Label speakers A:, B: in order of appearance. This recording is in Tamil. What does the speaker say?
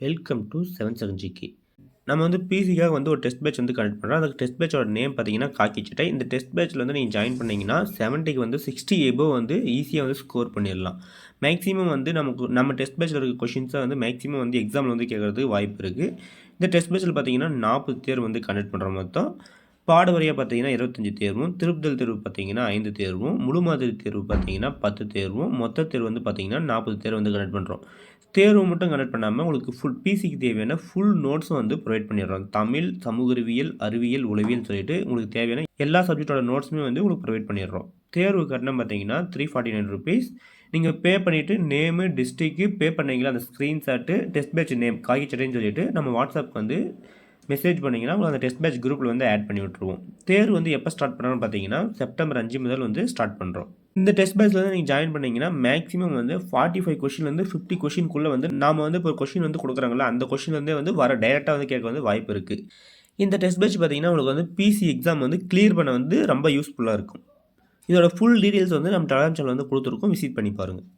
A: Welcome to 7 GK. நம்ம வந்து பிசிக்காக வந்து ஒரு டெஸ்ட் பேட்ச் வந்து கனெக்ட் பண்ணுறோம். அந்த டெஸ்ட் பேட்சோட நேம் பார்த்தீங்கன்னா காக்கி சட்டை. இந்த டெஸ்ட் பேட்ச்சில் வந்து நீங்கள் ஜாயின் பண்ணீங்கன்னா 70க்கு வந்து 60 எபோவ் வந்து ஈஸியாக வந்து ஸ்கோர் பண்ணிடலாம். மேக்ஸிமம் வந்து நம்ம டெஸ்ட் பேட்சில் இருக்க கொஷின்ஸை வந்து மேக்ஸிமம் வந்து எக்ஸாமில் வந்து கேட்குறதுக்கு வாய்ப்பு இருக்குது. இந்த டெஸ்ட் பேட்சில் பார்த்தீங்கன்னா 40 தேர்வு வந்து கனெக்ட் பண்ணுறோம் மொத்தம். பாட வரியாக பார்த்தீங்கன்னா 25 தேர்வும், திருப்புதல் தேர்வு பார்த்தீங்கன்னா 5 தேர்வும், முழு மாதிரி தேர்வு பார்த்தீங்கன்னா 10 தேர்வும், மொத்த தேர்வு வந்து பார்த்தீங்கன்னா 40 தேர்வு வந்து கனெக்ட் பண்ணுறோம். தேர்வு மட்டும் கனெக்ட் பண்ணாமல் உங்களுக்கு ஃபுல் பிசிக்கு தேவையான ஃபுல் நோட்ஸும் வந்து ப்ரொவைட் பண்ணிடுறோம். தமிழ், சமூக அறிவியல், அறிவியல், உளவியல் சொல்லிட்டு உங்களுக்கு தேவையான எல்லா சப்ஜெக்டோட நோட்ஸுமே வந்து உங்களுக்கு ப்ரொவைட் பண்ணிடுறோம். தேர்வு கட்டணம் பார்த்தீங்கன்னா ₹349. நீங்கள் பே பண்ணிவிட்டு நேமு, டிஸ்ட்ரிக்கு பே பண்ணீங்களா அந்த ஸ்க்ரீன்ஷாட்டு, டெஸ்ட் பேட்ச் நேம் காக்கி சட்டைன்னு சொல்லிட்டு நம்ம வாட்ஸ்அப்க்கு வந்து மெசேஜ் பண்ணிங்கன்னா உங்களுக்கு அந்த டெஸ்ட் பேட்ச் குரூப்பில் வந்து ஆட் பண்ணி விட்ருவோம். தேர்வு வந்து எப்போ ஸ்டார்ட் பண்ணுறோம்னு பார்த்தீங்கன்னா செப்டம்பர் 5 முதல் வந்து ஸ்டார்ட் பண்ணுறோம். இந்த டெஸ்ட் பேட்ச்சில் வந்து நீங்கள் ஜாயின் பண்ணீங்கன்னா மேக்ஸிமம் வந்து 45 கொஷின்லேருந்து 50 கொஷின்குள்ளே வந்து நாம் வந்து இப்போ ஒரு கொஷின் வந்து கொடுக்குறாங்களா அந்த கொஷின்லேருந்தே வந்து வர டைரெக்டாக வந்து கேட்க வந்து வாய்ப்பு இருக்குது. இந்த டெஸ்ட் பேட்ச் பார்த்தீங்கன்னா உங்களுக்கு வந்து பிசி எக்ஸாம் வந்து கிளியர் பண்ண வந்து ரொம்ப யூஸ்ஃபுல்லாக இருக்கும். இதோட ஃபுல் டீட்டெயில்ஸ் வந்து நம்ம டெலிகிராம் சேனல் வந்து கொடுத்துருக்கோம். விசிட் பண்ணி பாருங்கள்.